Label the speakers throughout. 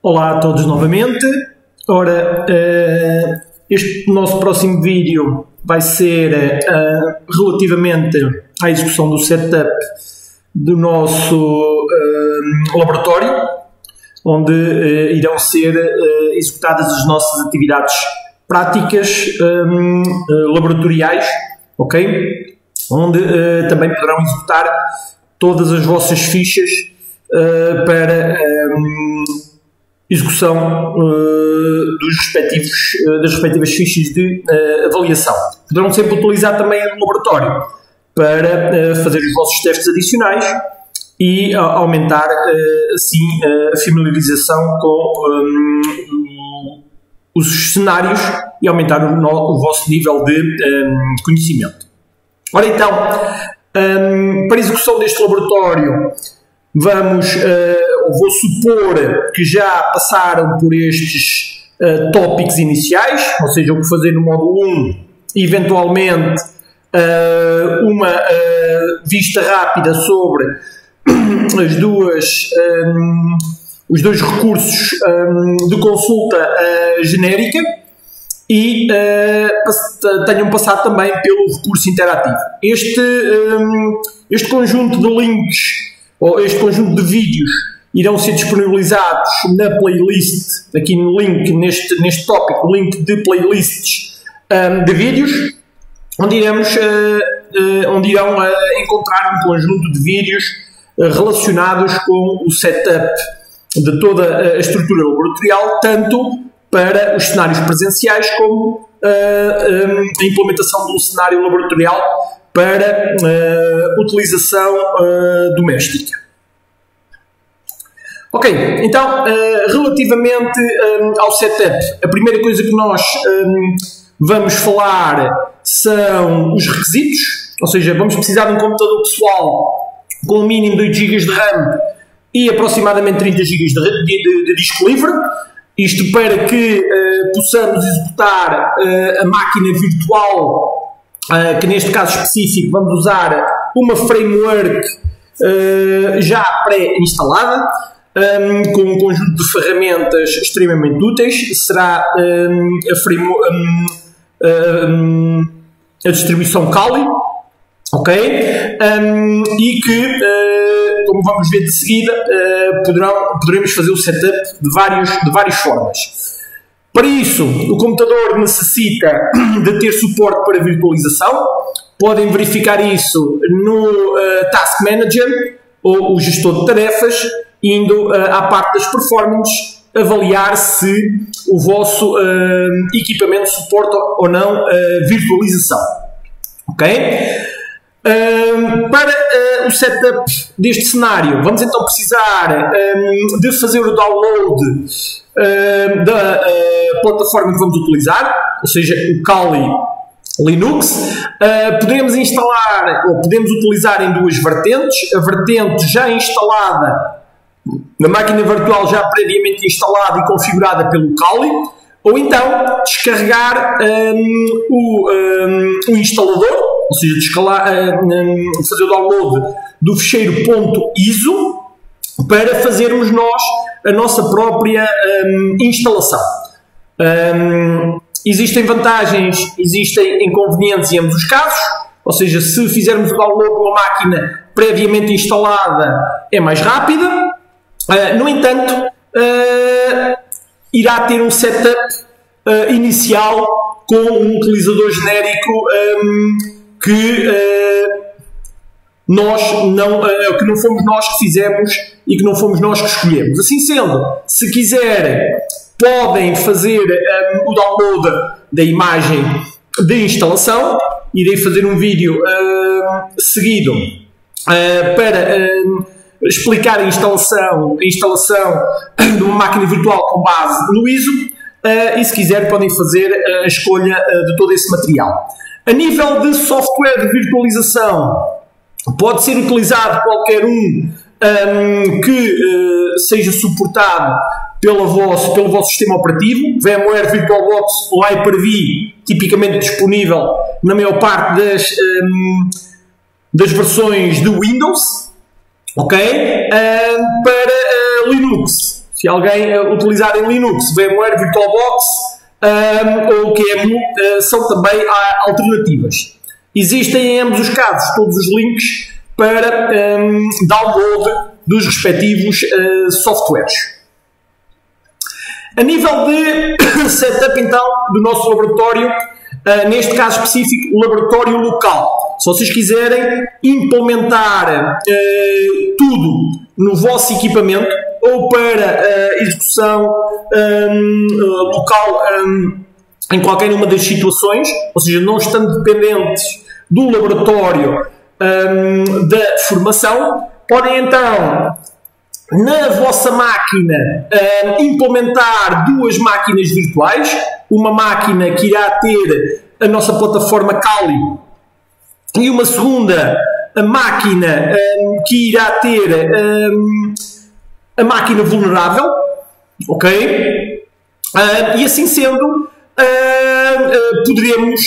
Speaker 1: Olá a todos novamente. Ora, este nosso próximo vídeo vai ser relativamente à execução do setup do nosso laboratório, onde irão ser executadas as nossas atividades práticas laboratoriais, ok? Onde também poderão executar todas as vossas fichas para execução das respectivas fichas de avaliação. Poderão sempre utilizar também o laboratório para fazer os vossos testes adicionais e aumentar assim a familiarização com os cenários e aumentar o vosso nível de conhecimento. Ora então, para a execução deste laboratório, vou supor que já passaram por estes tópicos iniciais, ou seja, o que fazer no módulo 1, e eventualmente uma vista rápida sobre os dois recursos de consulta genérica e tenham passado também pelo recurso interativo. Este conjunto de links ou este conjunto de vídeos irão ser disponibilizados na playlist, aqui no link, neste tópico, o link de playlists de vídeos, onde irão encontrar um conjunto de vídeos relacionados com o setup de toda a estrutura laboratorial, tanto para os cenários presenciais como a implementação de um cenário laboratorial para utilização doméstica. Ok, então, relativamente ao setup, a primeira coisa que nós vamos falar são os requisitos, ou seja, vamos precisar de um computador pessoal com um mínimo de 8 GB de RAM e aproximadamente 30 GB de disco livre, isto para que possamos executar a máquina virtual, que neste caso específico vamos usar uma framework já pré-instalada, com um conjunto de ferramentas extremamente úteis. Será a distribuição Kali, ok? E que, como vamos ver de seguida, poderemos fazer o setup de várias formas. Para isso, o computador necessita de ter suporte para virtualização. Podem verificar isso no Task Manager ou o gestor de tarefas, indo à parte das performances, avaliar se o vosso equipamento suporta ou não virtualização. Ok? Para o setup deste cenário, vamos então precisar de fazer o download da plataforma que vamos utilizar, ou seja, o Kali Linux. Podemos instalar ou podemos utilizar em duas vertentes: a vertente já instalada na máquina virtual, já previamente instalada e configurada pelo Kali, ou então descarregar o instalador, ou seja, fazer o download do ficheiro .iso para fazermos nós a nossa própria instalação. Existem vantagens, existem inconvenientes em ambos os casos, ou seja, se fizermos o download de uma máquina previamente instalada é mais rápida. No entanto, irá ter um setup inicial com um utilizador genérico que não fomos nós que fizemos e que não fomos nós que escolhemos. Assim sendo, se quiserem, podem fazer o download da imagem de instalação. Irei fazer um vídeo seguido para explicar a instalação de uma máquina virtual com base no ISO, e se quiser podem fazer a escolha de todo esse material. A nível de software de virtualização, pode ser utilizado qualquer que seja suportado pelo vosso sistema operativo. VMware VirtualBox ou Hyper-V, tipicamente disponível na maior parte das versões de Windows. Ok? Para Linux, Se alguém utilizar em Linux, VMware, VirtualBox ou QEMU são também alternativas. Existem em ambos os casos todos os links para download dos respectivos softwares. A nível de setup, então, do nosso laboratório, neste caso específico, o laboratório local. Se vocês quiserem implementar tudo no vosso equipamento ou para execução local em qualquer uma das situações, ou seja, não estando dependentes do laboratório da formação, podem então, na vossa máquina, implementar duas máquinas virtuais, uma máquina que irá ter a nossa plataforma Kali e uma segunda máquina que irá ter a máquina vulnerável, ok? E assim sendo, poderemos,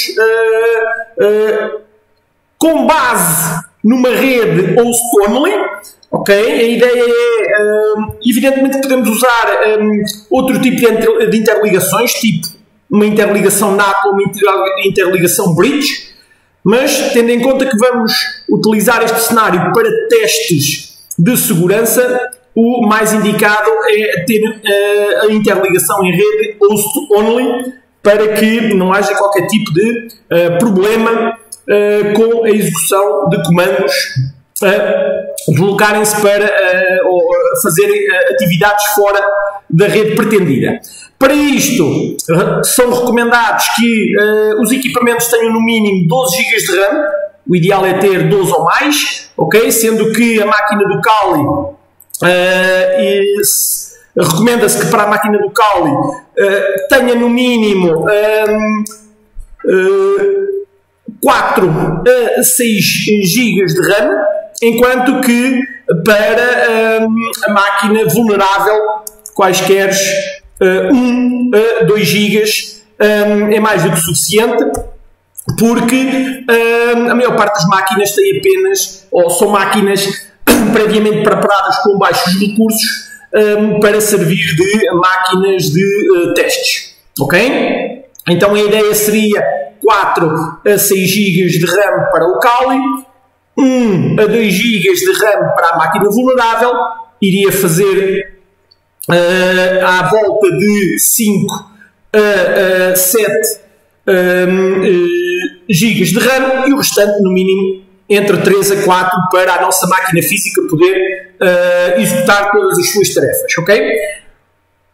Speaker 1: com base numa rede host-only, ok? A ideia é, evidentemente, podemos usar outro tipo de interligações, tipo uma interligação NAT ou uma interligação bridge, mas tendo em conta que vamos utilizar este cenário para testes de segurança, o mais indicado é ter a interligação em rede host-only para que não haja qualquer tipo de problema com a execução de comandos deslocarem-se para fazerem atividades fora da rede pretendida. Para isto, são recomendados que os equipamentos tenham no mínimo 12 GB de RAM, o ideal é ter 12 ou mais, ok? Sendo que a máquina do Kali, recomenda-se que para a máquina do Kali tenha no mínimo 4 a 6 GB de RAM, enquanto que para a máquina vulnerável, quaisquer 1 a 2 GB é mais do que suficiente, porque a maior parte das máquinas tem apenas, ou são máquinas previamente preparadas com baixos recursos para servir de máquinas de testes, ok? Então a ideia seria 4 a 6 GB de RAM para o Kali, 1 a 2 GB de RAM para a máquina vulnerável, iria fazer à volta de 5 a 7 GB de RAM e o restante no mínimo entre 3 a 4 para a nossa máquina física poder executar todas as suas tarefas, ok?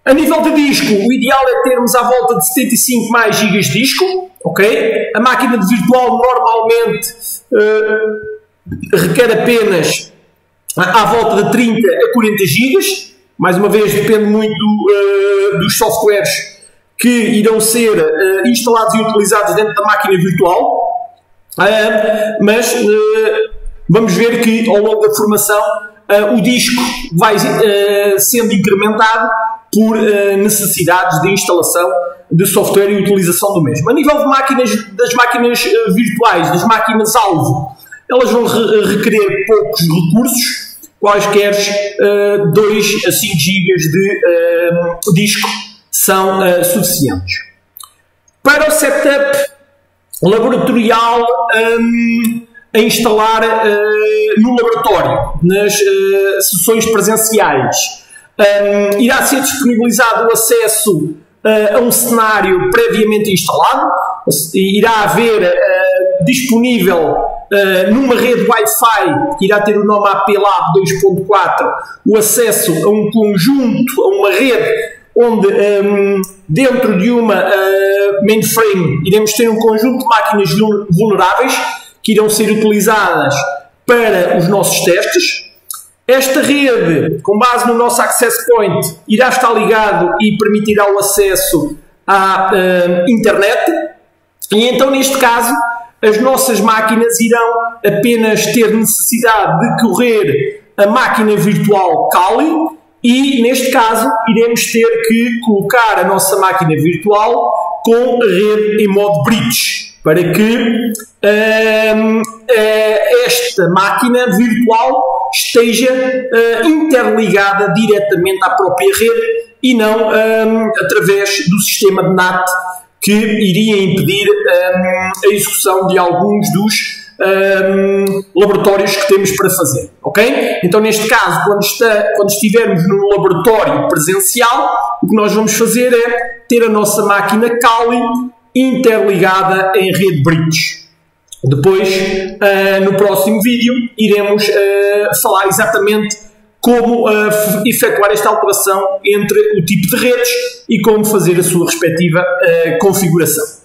Speaker 1: A nível de disco, o ideal é termos à volta de 75 mais GB de disco, ok? A máquina de virtual normalmente requer apenas à volta de 30 a 40 GB, mais uma vez depende muito dos softwares que irão ser instalados e utilizados dentro da máquina virtual, mas vamos ver que ao longo da formação o disco vai sendo incrementado por necessidades de instalação de software e utilização do mesmo. A nível de das máquinas virtuais, das máquinas alvo, elas vão requerer poucos recursos, quaisquer 2 a 5 GB de disco são suficientes. Para o setup laboratorial a instalar no laboratório, nas sessões presenciais, irá ser disponibilizado o acesso a um cenário previamente instalado, irá haver disponível numa rede Wi-Fi que irá ter o nome AP-Lab 2.4 o acesso a um conjunto, a uma rede onde dentro de uma mainframe iremos ter um conjunto de máquinas vulneráveis que irão ser utilizadas para os nossos testes. Esta rede, com base no nosso access point, irá estar ligado e permitirá o acesso à internet, e então neste caso as nossas máquinas irão apenas ter necessidade de correr a máquina virtual Kali e neste caso iremos ter que colocar a nossa máquina virtual com a rede em modo bridge, para que esta máquina virtual esteja interligada diretamente à própria rede e não através do sistema de NAT, que iria impedir a execução de alguns dos laboratórios que temos para fazer, ok? Então, neste caso, quando estivermos num laboratório presencial, o que nós vamos fazer é ter a nossa máquina Kali interligada em rede bridge. Depois, no próximo vídeo, iremos falar exatamente como efetuar esta alteração entre o tipo de redes e como fazer a sua respectiva configuração.